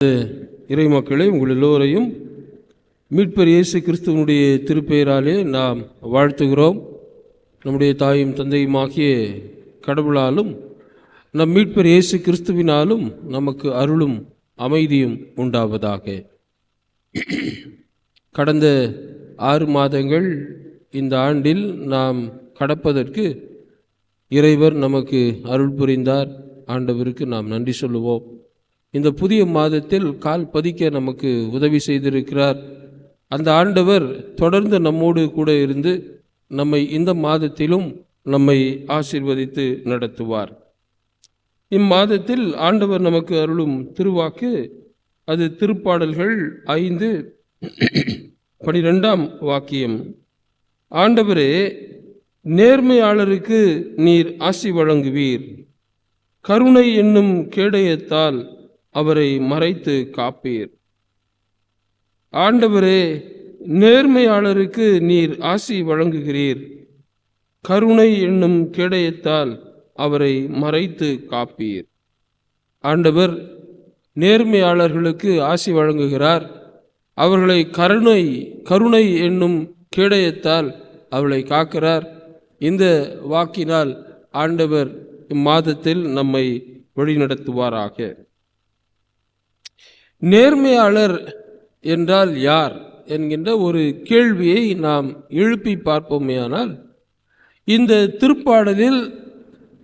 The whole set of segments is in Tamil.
இறை மக்களே, உங்கள் எல்லோரையும் மீட்பர் இயேசு கிறிஸ்துவனுடைய திருப்பெயராலே நாம் வாழ்த்துகிறோம். நம்முடைய தாயும் தந்தையுமாகிய கடவுளாலும் நம் மீட்பர் இயேசு கிறிஸ்துவினாலும் நமக்கு அருளும் அமைதியும் உண்டாவதாக. கடந்த 6 மாதங்கள் இந்த ஆண்டில் நாம் கடப்பதற்கு இறைவர் நமக்கு அருள் புரிந்தார். ஆண்டவருக்கு நாம் நன்றி சொல்லுவோம். இந்த புதிய மாதத்தில் கால் பதிக்க நமக்கு உதவி செய்திருக்கிறார். அந்த ஆண்டவர் தொடர்ந்து நம்மோடு கூட இருந்து நம்மை இந்த மாதத்திலும் நம்மை ஆசீர்வதித்து நடத்துவார். இம்மாதத்தில் ஆண்டவர் நமக்கு அருளும் திருவாக்கு அது திருப்பாடல்கள் 5:12 வாக்கியம். ஆண்டவரே, நேர்மையாளருக்கு நீர் ஆசி வழங்குவீர், கருணை என்னும் கேடயத்தால் அவரை மறைத்து காப்பீர். ஆண்டவரே, நேர்மையாளருக்கு நீர் ஆசி வழங்குகிறீர், கருணை என்னும் கேடயத்தால் அவரை மறைத்து காப்பீர். ஆண்டவர் நேர்மையாளர்களுக்கு ஆசி வழங்குகிறார். அவர்களை கருணை என்னும் கேடயத்தால் அவளை காக்கிறார். இந்த வாக்கினால் ஆண்டவர் இம்மாதத்தில் நம்மை வழிநடத்துவாராக. நேர்மையாளர் என்றால் யார் என்கின்ற ஒரு கேள்வியை நாம் எழுப்பி பார்ப்போமேயானால், இந்த திருப்பாடலில்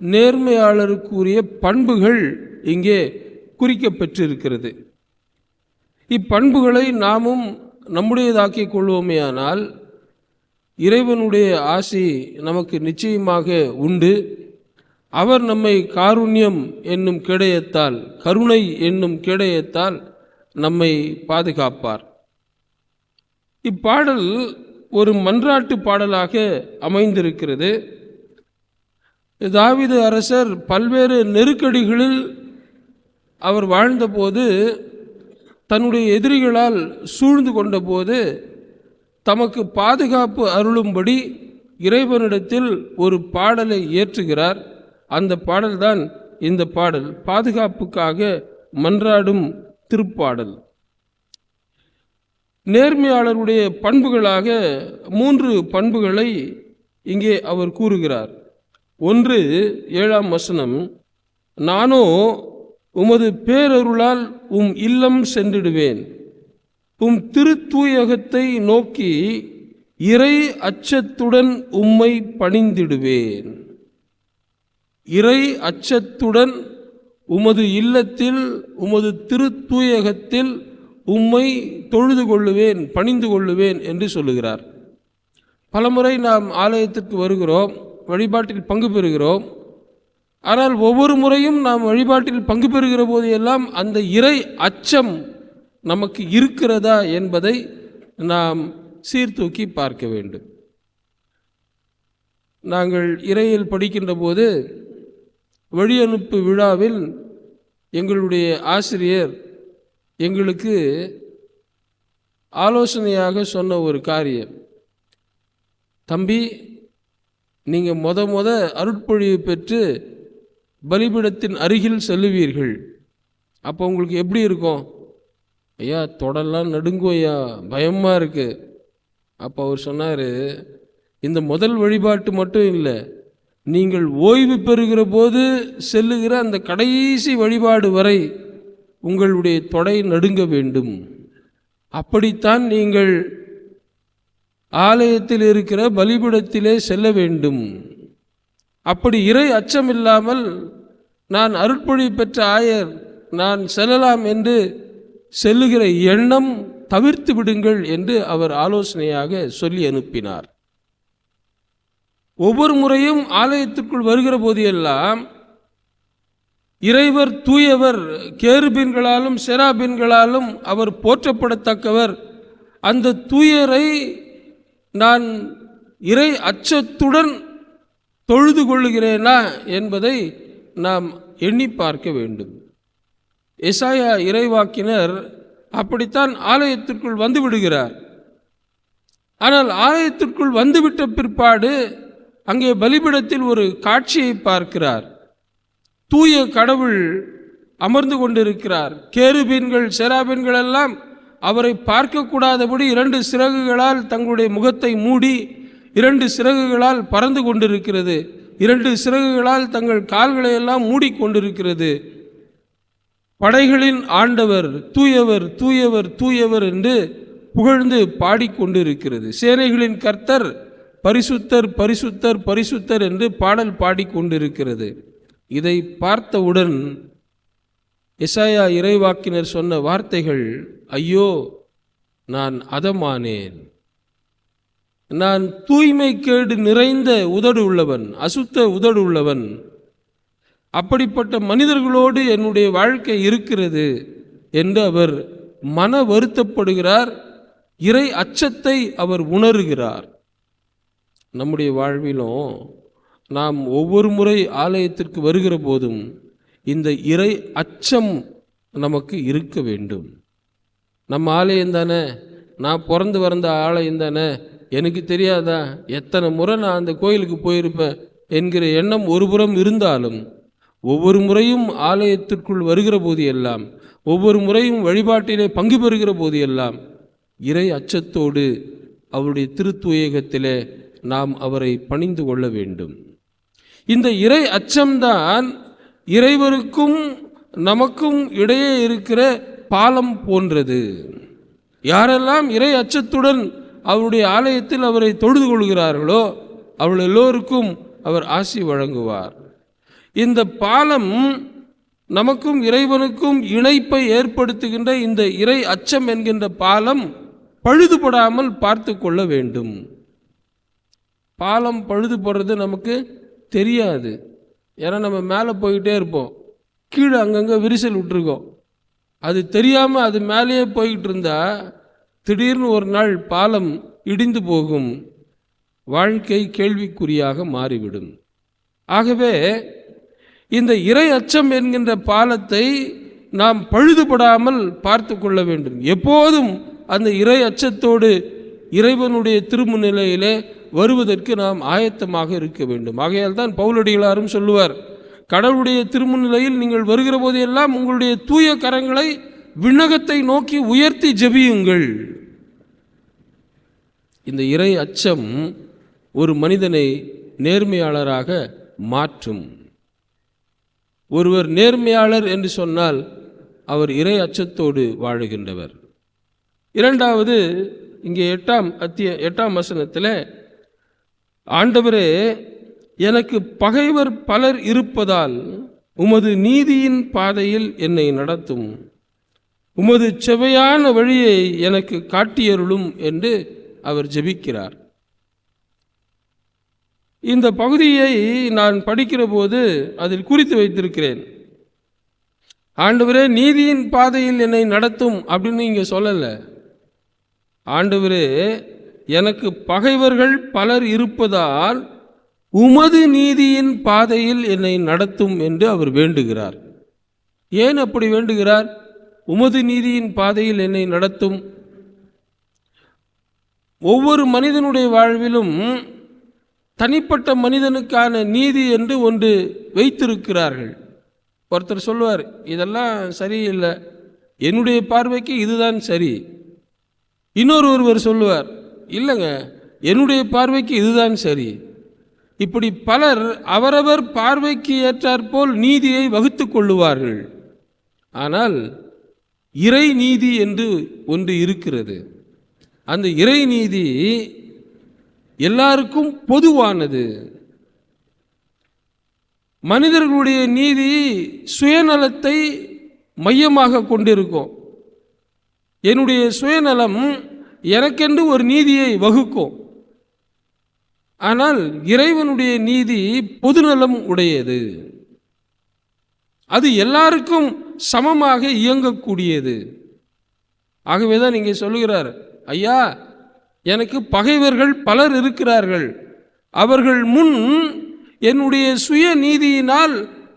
நேர்மையாளருக்குரிய பண்புகள் இங்கே குறிக்கப்பெற்றிருக்கிறது. இப்பண்புகளை நாமும் நம்முடையதாக்கிக் கொள்வோமேயானால் இறைவனுடைய ஆசி நமக்கு நிச்சயமாக உண்டு. அவர் நம்மை காருண்யம் என்னும் கேடயத்தால், கருணை என்னும் கேடயத்தால் நம்மை பாதுகாப்பார். இப்பாடல் ஒரு மன்றாட்டு பாடலாக அமைந்திருக்கிறது. தாவீது அரசர் பல்வேறு நெருக்கடிகளில் அவர் வாழ்ந்தபோது, தன்னுடைய எதிரிகளால் சூழ்ந்து கொண்டபோது தமக்கு பாதுகாப்பு அருளும்படி இறைவனிடத்தில் ஒரு பாடலை இயற்றுகிறார். அந்த பாடல்தான் இந்த பாடல், பாதுகாப்புக்காக மன்றாடும் திருப்பாடல். நேர்மையாளருடைய பண்புகளாக 3 பண்புகளை இங்கே அவர் கூறுகிறார். 1, 7ஆம் வசனம், நானோ உமது பேரருளால் உம் இல்லம் சென்றிடுவேன், உம் திருத்தூயகத்தை நோக்கி இறை அச்சத்துடன் உம்மை பணிந்திடுவேன். இறை அச்சத்துடன் உமது இல்லத்தில், உமது திருத்தூயகத்தில் உம்மை தொழுது கொள்ளுவேன், பணிந்து கொள்ளுவேன் என்று சொல்லுகிறார். பலமுறை நாம் ஆலயத்திற்கு வருகிறோம், வழிபாட்டில் பங்கு பெறுகிறோம். ஆனால் ஒவ்வொரு முறையும் நாம் வழிபாட்டில் பங்கு பெறுகிற போது எல்லாம் அந்த இறை அச்சம் நமக்கு இருக்கிறதா என்பதை நாம் சீர்தூக்கி பார்க்க வேண்டும். நாங்கள் இறையில் படிக்கின்ற போது வழியனுப்பு விழாவில் எங்களுடைய ஆசிரியர் எங்களுக்கு ஆலோசனையாக சொன்ன ஒரு காரியம், தம்பி, நீங்கள் முத அருட்பொழிவு பெற்று பலிபீடத்தின் அருகில் செல்லுவீர்கள். அப்போ உங்களுக்கு எப்படி இருக்கும்? ஐயா, தொடெல்லாம் நடுங்கும் ஐயா, பயமாக இருக்குது. அப்போ அவர் சொன்னார், இந்த முதல் வழிபாட்டு மட்டும் இல்லை, நீங்கள் ஓய்வு பெறுகிற போது செல்லுகிற அந்த கடைசி வழிபாடு வரை உங்களுடைய தொடை நடுங்க வேண்டும். அப்படித்தான் நீங்கள் ஆலயத்தில் இருக்கிற பலிபீடத்திலே செல்ல வேண்டும். அப்படி இறை அச்சம் இல்லாமல் நான் அருட்பொழிவு பெற்ற ஆயர், நான் செல்லலாம் என்று செல்லுகிற எண்ணம் தவிர்த்து விடுங்கள் என்று அவர் ஆலோசனையாக சொல்லி அனுப்பினார். ஒவ்வொரு முறையும் ஆலயத்திற்குள் வருகிற போதெல்லாம் இறைவர் தூயவர், கேருபீன்களாலும் செராபீன்களாலும் அவர் போற்றப்படத்தக்கவர், அந்த தூயரை நான் இறை அச்சத்துடன் தொழுது கொள்ளுகிறேனா என்பதை நாம் எண்ணி பார்க்க வேண்டும். எசாயா இறைவாக்கினர் அப்படித்தான் ஆலயத்திற்குள் வந்து விடுகிறார். ஆனால் ஆலயத்திற்குள் வந்துவிட்ட பிற்பாடு அங்கே பலிபீடத்தில் ஒரு காட்சியை பார்க்கிறார். தூய கடவுள் அமர்ந்து கொண்டிருக்கிறார். கேருபீன்கள் செராபீன்கள் எல்லாம் அவரை பார்க்கக்கூடாதபடி 2 சிறகுகளால் தங்களுடைய முகத்தை மூடி 2 சிறகுகளால் பறந்து கொண்டிருக்கிறது. 2 சிறகுகளால் தங்கள் கால்களை எல்லாம் மூடிக்கொண்டிருக்கிறது. படைகளின் ஆண்டவர் தூயவர் தூயவர் தூயவர் என்று புகழ்ந்து பாடிக்கொண்டிருக்கிறது. சேனைகளின் கர்த்தர் பரிசுத்தர் பரிசுத்தர் பரிசுத்தர் என்று பாடல் பாடிக்கொண்டிருக்கிறது. இதை பார்த்தவுடன் எசாயா இறைவாக்கினர் சொன்ன வார்த்தைகள், ஐயோ நான் அதமானேன், நான் தூய்மை கேடு நிறைந்த உதடு உள்ளவன், அசுத்த உதடு உள்ளவன், அப்படிப்பட்ட மனிதர்களோடு என்னுடைய வாழ்க்கை இருக்கிறது என்று அவர் மன வருத்தப்படுகிறார். இறை அச்சத்தை அவர் உணர்கிறார். நம்முடைய வாழ்விலும் நாம் ஒவ்வொரு முறை ஆலயத்திற்கு வருகிற போதும் இந்த இறை அச்சம் நமக்கு இருக்க வேண்டும். நம்ம ஆலயம் தானே, நான் பிறந்து வந்த ஆலயம் தானே, எனக்கு தெரியாதா, எத்தனை முறை நான் அந்த கோயிலுக்கு போயிருப்பேன் என்கிற எண்ணம் ஒருபுறம் இருந்தாலும், ஒவ்வொரு முறையும் ஆலயத்திற்குள் வருகிற போது எல்லாம், ஒவ்வொரு முறையும் வழிபாட்டிலே பங்கு பெறுகிற போது எல்லாம் இறை அச்சத்தோடு அவருடைய திருத்துயகத்திலே நாம் அவரை பணிந்து கொள்ள வேண்டும். இந்த இறை அச்சம்தான் இறைவருக்கும் நமக்கும் இடையே இருக்கிற பாலம் போன்றது. யாரெல்லாம் இறை அச்சத்துடன் அவருடைய ஆலயத்தில் அவரை தொழுது கொள்கிறார்களோ அவர்கள் எல்லோருக்கும் அவர் ஆசி வழங்குவார். இந்த பாலம் நமக்கும் இறைவனுக்கும் இணைப்பை ஏற்படுத்துகின்ற இந்த இறை அச்சம் என்கின்ற பாலம் பழுதுபடாமல் பார்த்து கொள்ள வேண்டும். பாலம் பழுதுபடுறது நமக்கு தெரியாது. ஏன்னா நம்ம மேலே போய்கிட்டே இருப்போம், கீழே அங்கங்கே விரிசல் விட்டுருக்கோம். அது தெரியாமல் அது மேலேயே போய்கிட்டு இருந்தால் திடீர்னு ஒரு நாள் பாலம் இடிந்து போகும், வாழ்க்கை கேள்விக்குறியாக மாறிவிடும். ஆகவே இந்த இறை அச்சம் என்கின்ற பாலத்தை நாம் பழுதுபடாமல் பார்த்து கொள்ள வேண்டும். எப்போதும் அந்த இறை அச்சத்தோடு இறைவனுடைய திருமுன்னிலையிலே வருவதற்கு நாம் ஆயத்தமாக இருக்க வேண்டும். ஆகையால் தான் பவுலடிகளாரும் சொல்லுவார், கடவுளுடைய திருமுன்னிலையில் நீங்கள் வருகிற போதெல்லாம் உங்களுடைய தூய கரங்களை விண்ணகத்தை நோக்கி உயர்த்தி ஜெபியுங்கள். இந்த இறை அச்சம் ஒரு மனிதனை நேர்மையாளராக மாற்றும். ஒருவர் நேர்மையாளர் என்று சொன்னால் அவர் இறை அச்சத்தோடு வாழுகின்றவர். இரண்டாவது, இங்கே 8ஆம் வசனத்தில், ஆண்டவரே எனக்கு பகைவர் பலர் இருப்பதால் உமது நீதியின் பாதையில் என்னை நடத்தும், உமது செவையான வழியை எனக்கு காட்டியருளும் என்று அவர் ஜெபிக்கிறார். இந்த பகுதியை நான் படிக்கிற போது அதில் குறித்து வைத்திருக்கிறேன். ஆண்டவரே நீதியின் பாதையில் என்னை நடத்தும் அப்படின்னு இங்கே சொல்லலை. ஆண்டவரே எனக்கு பகைவர்கள் பலர் இருப்பதால் உமது நீதியின் பாதையில் என்னை நடத்தும் என்று அவர் வேண்டுகிறார். ஏன் அப்படி வேண்டுகிறார்? உமது நீதியின் பாதையில் என்னை நடத்தும். ஒவ்வொரு மனிதனுடைய வாழ்விலும் தனிப்பட்ட மனிதனுக்கான நீதி என்று ஒன்று வைத்திருக்கிறார்கள். ஒருத்தர் சொல்லுவார், இதெல்லாம் சரியில்லை, என்னுடைய பார்வைக்கு இதுதான் சரி. ஒருவர் சொல்லுவார், இல்லைங்க என்னுடைய பார்வைக்கு இதுதான் சரி. இப்படி பலர் அவரவர் பார்வைக்கு ஏற்றாற்போல் நீதியை வகுத்து கொள்ளுவார்கள். ஆனால் இறை நீதி என்று ஒன்று இருக்கிறது. அந்த இறை நீதி எல்லாருக்கும் பொதுவானது. மனிதர்களுடைய நீதி சுயநலத்தை மையமாக கொண்டிருக்கும். என்னுடைய சுயநலம் எனக்கென்று ஒரு நீதியை வகுக்கும். ஆனால் இறைவனுடைய நீதி பொதுநலம் உடையது. அது எல்லாருக்கும் சமமாக இயங்கக்கூடியது. ஆகவே தான் இங்கே சொல்லுகிறார், ஐயா எனக்கு பகைவர்கள் பலர் இருக்கிறார்கள், அவர்கள் முன் என்னுடைய சுய நீதியினால்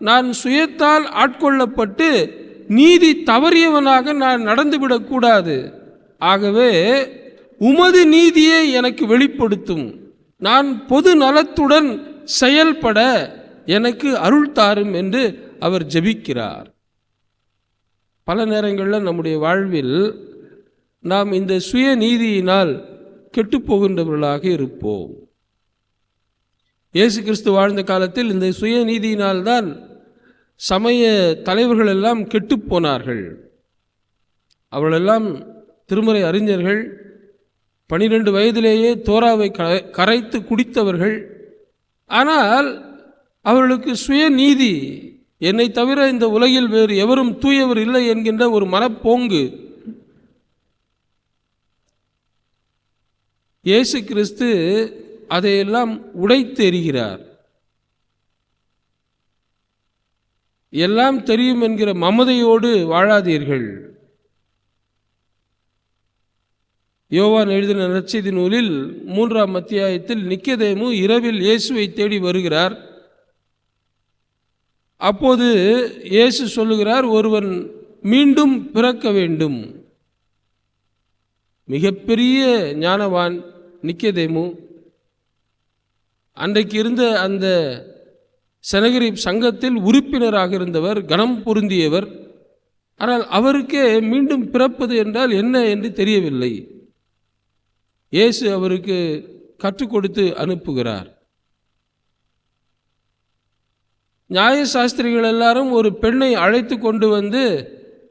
நான் சுயத்தால் ஆட்கொள்ளப்பட்டு நீதி தவறியவனாக நான் நடந்துவிடக்கூடாது. ஆகவே உமது நீதியை எனக்கு வெளிப்படுத்தும், நான் பொது நலத்துடன் செயல்பட எனக்கு அருள் தாரும் என்று அவர் ஜெபிக்கிறார். பல நேரங்களில் நம்முடைய வாழ்வில் நாம் இந்த சுய நீதியினால் கெட்டுப்போகின்றவர்களாக இருப்போம். இயேசு கிறிஸ்து வாழ்ந்த காலத்தில் இந்த சுய நீதியினால்தான் சமய தலைவர்கள் எல்லாம் கெட்டுப்போனார்கள். அவர்களெல்லாம் திருமறை அறிஞர்கள், 12 வயதிலேயே தோராவை கரைத்து குடித்தவர்கள். ஆனால் அவர்களுக்கு சுய நீதி, என்னை தவிர இந்த உலகில் வேறு எவரும் தூயவர் இல்லை என்கின்ற ஒரு மனப்போங்கு. இயேசு கிறிஸ்து அதையெல்லாம் உடைத்து எறிகிறார். எல்லாம் தெரியும் என்கிற மமதையோடு வாழாதீர்கள். யோவான் எழுதின நற்செய்தி நூலில் 3ஆம் அத்தியாயத்தில் நிக்கதேமு இரவில் இயேசுவை தேடி வருகிறார். அப்போது இயேசு சொல்லுகிறார், ஒருவன் மீண்டும் பிறக்க வேண்டும். மிகப்பெரிய ஞானவான் நிக்கதேமு. அன்றைக்கு இருந்த அந்த செனகரிப் சங்கத்தில் உறுப்பினராக இருந்தவர், கனம் பொருந்தியவர். ஆனால் அவருக்கே மீண்டும் பிறப்பது என்றால் என்ன என்று தெரியவில்லை. இயேசு அவருக்கு கற்றுக் கொடுத்து அனுப்புகிறார். நியாயசாஸ்திரிகள் எல்லாரும் ஒரு பெண்ணை அழைத்து கொண்டு வந்து,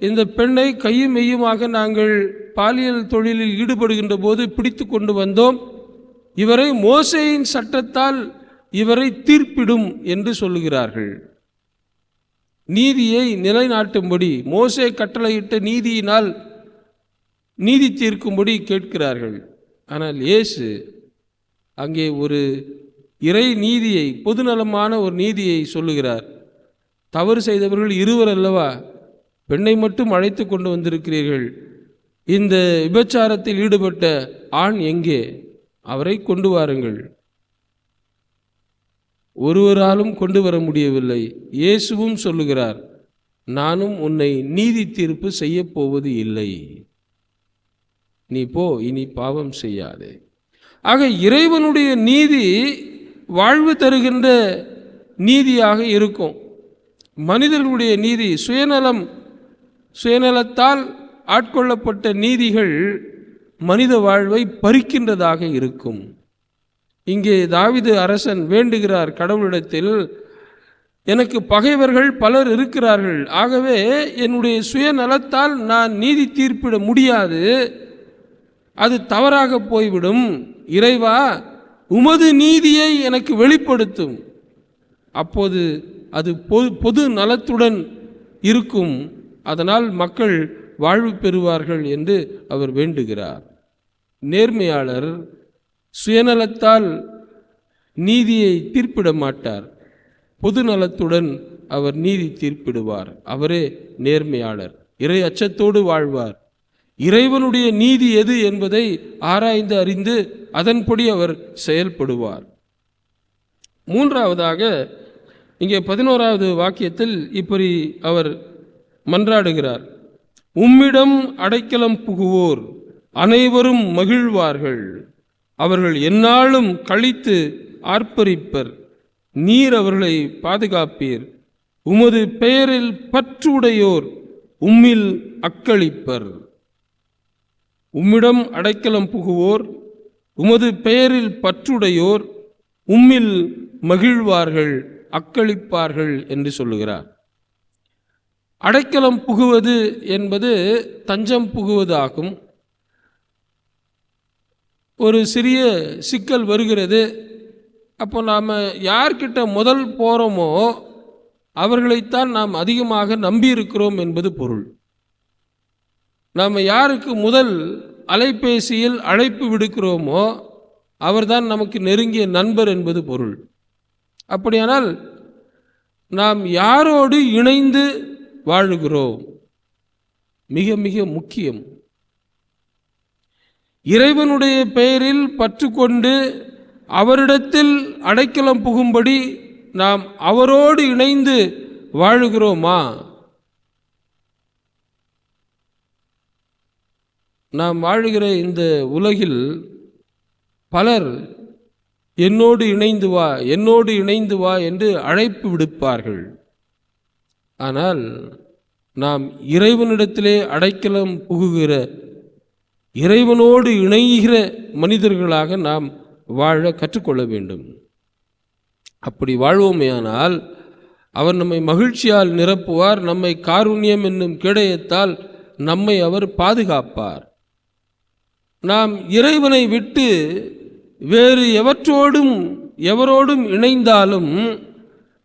இந்த பெண்ணை கையும் மெய்யுமாக நாங்கள் பாலியல் தொழிலில் ஈடுபடுகின்ற போது பிடித்து கொண்டு வந்தோம், இவரை மோசேயின் சட்டத்தால் இவரை தீர்ப்பிடும் என்று சொல்லுகிறார்கள். நீதியை நிலைநாட்டும்படி, மோசே கட்டளையிட்ட நீதியினால் நீதி தீர்க்கும்படி கேட்கிறார்கள். ஆனால் இயேசு அங்கே ஒரு இறை நீதியை, பொதுநலமான ஒரு நீதியை சொல்லுகிறார். தவறு செய்தவர்கள் 2 அல்லவா, பெண்ணை மட்டும் அழைத்து கொண்டு வந்திருக்கிறீர்கள். இந்த விபச்சாரத்தில் ஈடுபட்ட ஆண் எங்கே? அவரை கொண்டு வாருங்கள். ஒருவராலும் கொண்டு வர முடியவில்லை. இயேசுவும் சொல்லுகிறார், நானும் உன்னை நீதி தீர்ப்பு செய்ய போவது இல்லை, நீ போ, இனி பாவம் செய்யாதே. ஆக இறைவனுடைய நீதி வாழ்வு தருகின்ற நீதியாக இருக்கும். மனிதர்களுடைய நீதி, சுயநலத்தால் ஆட்கொள்ளப்பட்ட நீதிகள் மனித வாழ்வை பறிக்கின்றதாக இருக்கும். இங்கே தாவீது அரசன் வேண்டுகிறார் கடவுளிடத்தில், எனக்கு பகைவர்கள் பலர் இருக்கிறார்கள், ஆகவே என்னுடைய சுயநலத்தால் நான் நீதி தீர்ப்பிட முடியாது, அது தவறாக போய்விடும். இறைவா, உமது நீதியை எனக்கு வெளிப்படுத்தும், அப்போது அது பொது நலத்துடன் இருக்கும், அதனால் மக்கள் வாழ்வு பெறுவார்கள் என்று அவர் வேண்டுகிறார். நேர்மையாளர் சுயநலத்தால் நீதியை தீர்ப்பிட மாட்டார், பொது நலத்துடன் அவர் நீதி தீர்ப்பிடுவார். அவரே நேர்மையாளர், இறை அச்சத்தோடு வாழ்வார். இறைவனுடைய நீதி எது என்பதை ஆராய்ந்து அறிந்து அதன்படி அவர் செயல்படுவார். 3ஆவதாக இங்கே 11வது வாக்கியத்தில் இப்படி அவர் மன்றாடுகிறார், உம்மிடம் அடைக்கலம் புகுவோர் அனைவரும் மகிழ்வார்கள், அவர்கள் எந்நாளும் கழித்து ஆர்ப்பரிப்பர், நீர் அவர்களை பாதுகாப்பீர், உமது பெயரில் பற்றுடையோர் உம்மில் அக்களிப்பர். உம்மிடம் அடைக்கலம் புகுவோர், உமது பெயரில் பற்றுடையோர் உம்மில் மகிழ்வார்கள், அக்களிப்பார்கள் என்று சொல்லுகிறார். அடைக்கலம் புகுவது என்பது தஞ்சம் புகுவதாகும். ஒரு சிறிய சிக்கல் வருகிறது. அப்போ நாம் யார்கிட்ட முதல் போகிறோமோ அவர்களைத்தான் நாம் அதிகமாக நம்பியிருக்கிறோம் என்பது பொருள். நாம் யாருக்கு முதல் அலைபேசியில் அழைப்பு விடுக்கிறோமோ அவர்தான் நமக்கு நெருங்கிய நண்பர் என்பது பொருள். அப்படியானால் நாம் யாரோடு இணைந்து வாழுகிறோம் மிக மிக முக்கியம். இறைவனுடைய பெயரில் பற்று கொண்டு அவரிடத்தில் அடைக்கலம் புகும்படி நாம் அவரோடு இணைந்து வாழுகிறோமா? நாம் வாழுகிற இந்த உலகில் பலர் என்னோடு இணைந்து வா, என்னோடு இணைந்து வா என்று அழைப்பு விடுப்பார்கள். ஆனால் நாம் இறைவனிடத்திலே அடைக்கலம் புகுகிற, இறைவனோடு இணைகிற மனிதர்களாக நாம் வாழ கற்றுக்கொள்ள வேண்டும். அப்படி வாழ்வோமேயானால் அவர் நம்மை மகிழ்ச்சியால் நிரப்புவார். நம்மை காருண்யம் என்னும் கேடயத்தால் நம்மை அவர் பாதுகாப்பார். நாம் இறைவனை விட்டு வேறு எவரோடும் இணைந்தாலும்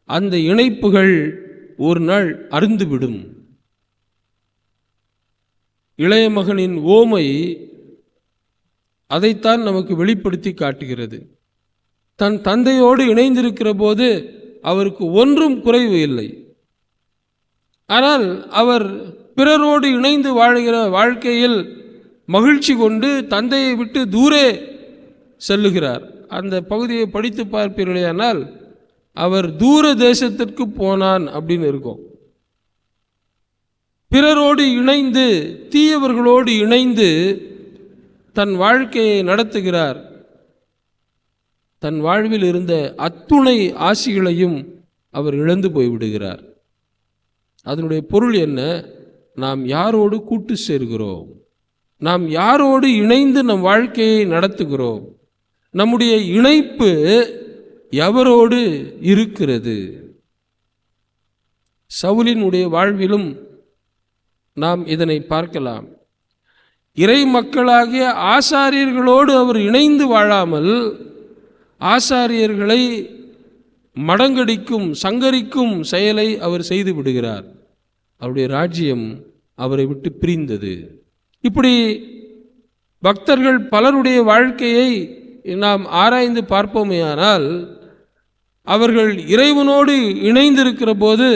அந்த இணைப்புகள் ஒரு நாள் அறுந்துவிடும். இளைய மகனின் ஓமை அதைத்தான் நமக்கு வெளிப்படுத்தி காட்டுகிறது. தன் தந்தையோடு இணைந்திருக்கிற போது அவருக்கு ஒன்றும் குறைவு இல்லை. ஆனால் அவர் பிறரோடு இணைந்து வாழ்கிற வாழ்க்கையில் மகிழ்ச்சி கொண்டு தந்தையை விட்டு தூரே செல்லுகிறார். அந்த பகுதியை படித்து பார்ப்பீர்களேயானால் அவர் தூர தேசத்திற்கு போனான் அப்படின்னு இருக்கும். பிறரோடு இணைந்து, தீயவர்களோடு இணைந்து தன் வாழ்க்கையை நடத்துகிறார். தன் வாழ்வில் இருந்த அத்துணை ஆசிகளையும் அவர் இழந்து போய்விடுகிறார். அதனுடைய பொருள் என்ன? நாம் யாரோடு கூட்டு சேர்கிறோம், நாம் யாரோடு இணைந்து நம் வாழ்க்கையை நடத்துகிறோம், நம்முடைய இணைப்பு எவரோடு இருக்கிறது? சவுலினுடைய வாழ்விலும் நாம் இதனை பார்க்கலாம். இறை மக்களாகிய ஆசாரியர்களோடு அவர் இணைந்து வாழாமல் ஆசாரியர்களை மடங்கடிக்கும், சங்கரிக்கும் செயலை அவர் செய்து விடுகிறார். அவருடைய ராஜ்யம் அவரை விட்டு பிரிந்தது. இப்படி பக்தர்கள் பலருடைய வாழ்க்கையை நாம் ஆராய்ந்து பார்ப்போமேயானால் அவர்கள் இறைவனோடு இணைந்திருக்கிற போது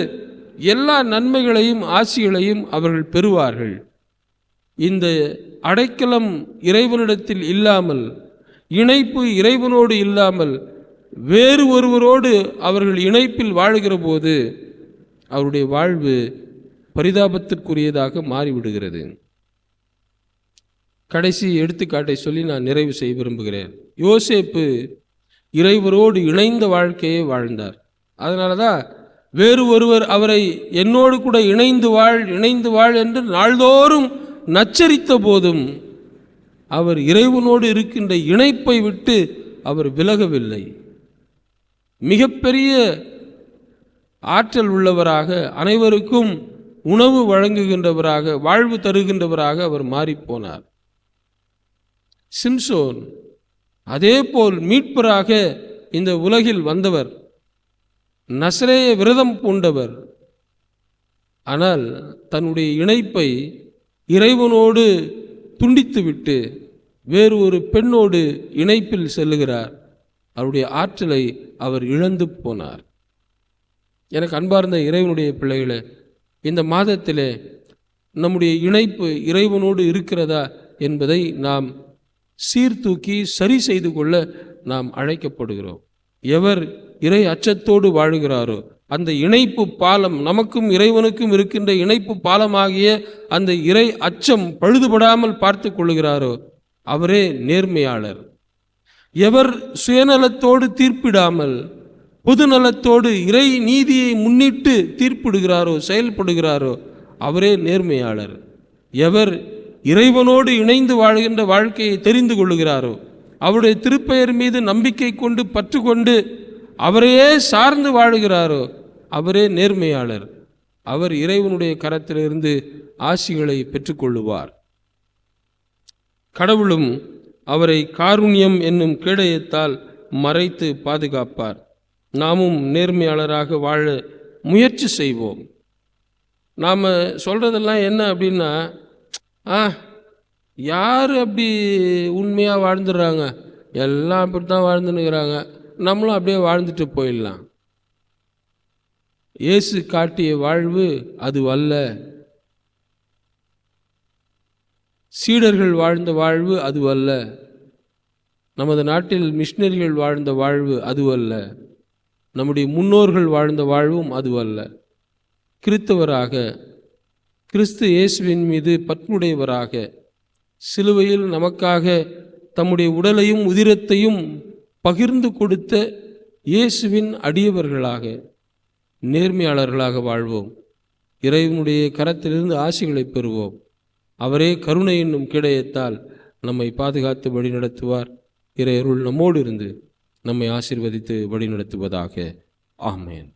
எல்லா நன்மைகளையும் ஆசிகளையும் அவர்கள் பெறுவார்கள். இந்த அடைக்கலம் இறைவனிடத்தில் இல்லாமல், இணைப்பு இறைவனோடு இல்லாமல் வேறு ஒருவரோடு அவர்கள் இணைப்பில் வாழ்கிற போது அவருடைய வாழ்வு பரிதாபத்திற்குரியதாக மாறிவிடுகிறது. கடைசி எடுத்துக்காட்டை சொல்லி நான் நிறைவு செய்ய விரும்புகிறேன். யோசேப்பு இறைவரோடு இணைந்த வாழ்க்கையை வாழ்ந்தார். அதனால தான் வேறு ஒருவர் அவரை என்னோடு கூட இணைந்து வாழ் என்று நாள்தோறும் நச்சரித்த போதும் அவர் இறைவனோடு இருக்கின்ற இணைப்பை விட்டு அவர் விலகவில்லை. மிகப்பெரிய ஆற்றல் உள்ளவராக, அனைவருக்கும் உணவு வழங்குகின்றவராக, வாழ்வு தருகின்றவராக அவர் மாறிப்போனார். சிம்சோன் அதேபோல் மீட்பராக இந்த உலகில் வந்தவர், நசரேய விரதம் பூண்டவர். ஆனால் தன்னுடைய இணைப்பை இறைவனோடு துண்டித்துவிட்டு வேறு ஒரு பெண்ணோடு இணைப்பில் செல்லுகிறார். அவருடைய ஆற்றலை அவர் இழந்து போனார். எனக்கு அன்பார்ந்த இறைவனுடைய பிள்ளைகளே, இந்த மாதத்திலே நம்முடைய இணைப்பு இறைவனோடு இருக்கிறதா என்பதை நாம் சீர்தூக்கி சரி செய்து கொள்ள நாம் அழைக்கப்படுகிறோம். எவர் இறை அச்சத்தோடு வாழுகிறாரோ, அந்த இணைப்பு பாலம், நமக்கும் இறைவனுக்கும் இருக்கின்ற இணைப்பு பாலமாகிய அந்த இறை அச்சம் பழுதுபடாமல் பார்த்து கொள்ளுகிறாரோ அவரே நேர்மையாளர். எவர் சுயநலத்தோடு தீர்ப்பிடாமல் பொதுநலத்தோடு இறை நீதியை முன்னிட்டு தீர்ப்பிடுகிறாரோ, செயல்படுகிறாரோ அவரே நேர்மையாளர். எவர் இறைவனோடு இணைந்து வாழ்கின்ற வாழ்க்கையை தெரிந்து கொள்ளுகிறாரோ, அவருடைய திருப்பெயர் மீது நம்பிக்கை கொண்டு பற்று கொண்டு அவரையே சார்ந்து வாழுகிறாரோ அவரே நேர்மையாளர். அவர் இறைவனுடைய கரத்திலிருந்து ஆசிகளை பெற்றுக்கொள்ளுவார். கடவுளும் அவரை காருண்யம் என்னும் கேடயத்தால் மறைத்து பாதுகாப்பார். நாமும் நேர்மையாளராக வாழ முயற்சி செய்வோம். நாம் சொல்கிறதெல்லாம் என்ன அப்படின்னா, யார் அப்படி உண்மையாக வாழ்ந்துடுறாங்க, எல்லாம் அப்படி தான் வாழ்ந்துன்னுக்கிறாங்க, நம்மளும் அப்படியே வாழ்ந்துட்டு போயிடலாம். இயேசு காட்டிய வாழ்வு அது அல்ல. சீடர்கள் வாழ்ந்த வாழ்வு அது அல்ல. நமது நாட்டில் மிஷினரிகள் வாழ்ந்த வாழ்வு அது அல்ல. நம்முடைய முன்னோர்கள் வாழ்ந்த வாழ்வும் அது அல்ல. கிறிஸ்தவராக, கிறிஸ்து இயேசுவின் மீது பற்றுடையவராக, சிலுவையில் நமக்காக தம்முடைய உடலையும் உதிரத்தையும் பகிர்ந்து கொடுத்த இயேசுவின் அடியவர்களாக, நேர்மையாளர்களாக வாழ்வோம். இறைவனுடைய கரத்திலிருந்து ஆசிகளை பெறுவோம். அவரே கருணை என்னும் கேடயத்தால் நம்மை பாதுகாத்து வழி நடத்துவார். இறை அருள் நம்மோடு இருந்து நம்மை ஆசீர்வதித்து வழி நடத்துவதாக. ஆமேன்.